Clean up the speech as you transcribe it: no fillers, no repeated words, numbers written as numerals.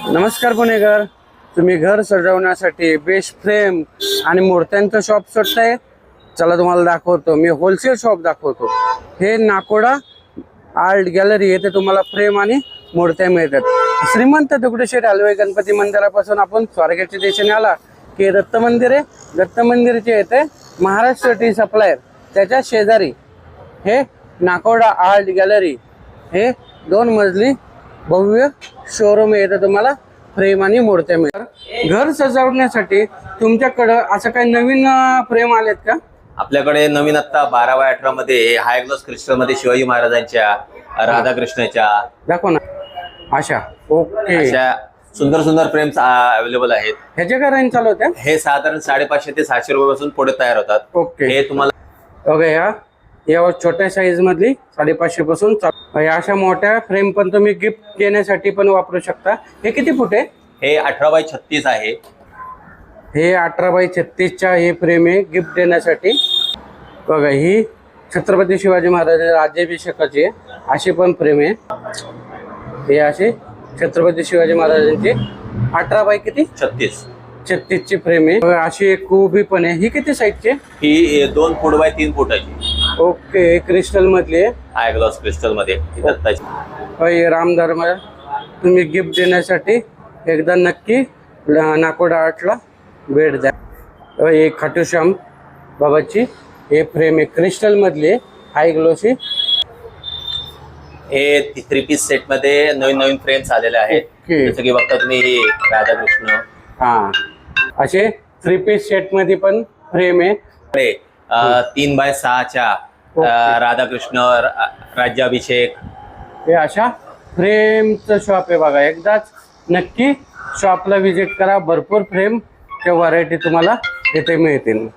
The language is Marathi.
नमस्कार पुणेकर, तुम्ही घर सजवण्यासाठी बेस्ट फ्रेम आणि मूर्त्यांचं शॉप शोधताय. चला तुम्हाला दाखवतो, मी होलसेल शॉप दाखवतो. हे नाकोडा आर्ट गॅलरी येथे तुम्हाला फ्रेम आणि मूर्त्या मिळतात. श्रीमंत दगडूशेठ हलवाई गणपती मंदिरापासून आपण स्वारगेटच्या दिशेने आला की दत्त मंदिर आहे. दत्त मंदिरचे येथे महाराष्ट्र टी सप्लायर त्याच्या शेजारी हे नाकोडा आर्ट गॅलरी हे 2 मजली भव्य शोरूम येथे तुम्हाला फ्रेम आणि मूर्त्या मिळतात. घर सजवण्यासाठी तुमच्याकडं असं काही नवीन फ्रेम आलेत का? आपल्याकडे नवीन आता 12x18 मध्ये हाय ग्लॉस क्रिस्टल मध्ये शिवाजी महाराजांच्या, राधाकृष्णाच्या दाखव ना. अशा ओके, अशा सुंदर सुंदर फ्रेम्स अवेलेबल आहेत. ह्याच्या काय रेंज चालू होत्या? हे साधारण 550 ते 700 रुपयापासून पुढे तयार होतात. ओके, हे तुम्हाला ओके. या छोट्या साईज मधली 550 पासून अशा मोठ्या फ्रेम पण तुम्ही गिफ्ट देण्यासाठी पण वापरू शकता. हे किती फूट आहे? हे 18x36 आहे. हे 18x36च्या हे फ्रेम आहे गिफ्ट देण्यासाठी. बघा, ही छत्रपती शिवाजी महाराज राज्याभिषेकाची अशी पण फ्रेम आहे. हे असे छत्रपती शिवाजी महाराजांची 18x36 ची फ्रेम आहे. अशी एक उभी पण आहे. ही किती साईजची? ही 2 फूट बाय 3 फुटाची. ओके, क्रिस्टल मधली आहे. हाय ग्लॉस क्रिस्टल मध्ये ही दत्ताची. रामधर्म तुम्ही गिफ्ट देण्यासाठी एकदा नक्की नाकोडा आर्टला भेट द्या. हे खाटूश्याम बाबाची हे फ्रेम आहे, क्रिस्टल मधली हाय ग्लोसी. हे 3 पीस सेट मध्ये नवीन नवीन फ्रेम्स आलेले आहेत. जसं की बघता तुम्ही राधाकृष्ण. हा, असे 3 पीस सेट मध्ये पण फ्रेम आहे. 3x6च्या राधाकृष्ण राज्याभिषेक. हे अशा फ्रेमचं शॉप आहे. बघा, एकदाच नक्की शॉपला व्हिजिट करा. भरपूर फ्रेमच्या व्हरायटी तुम्हाला इथे मिळतील.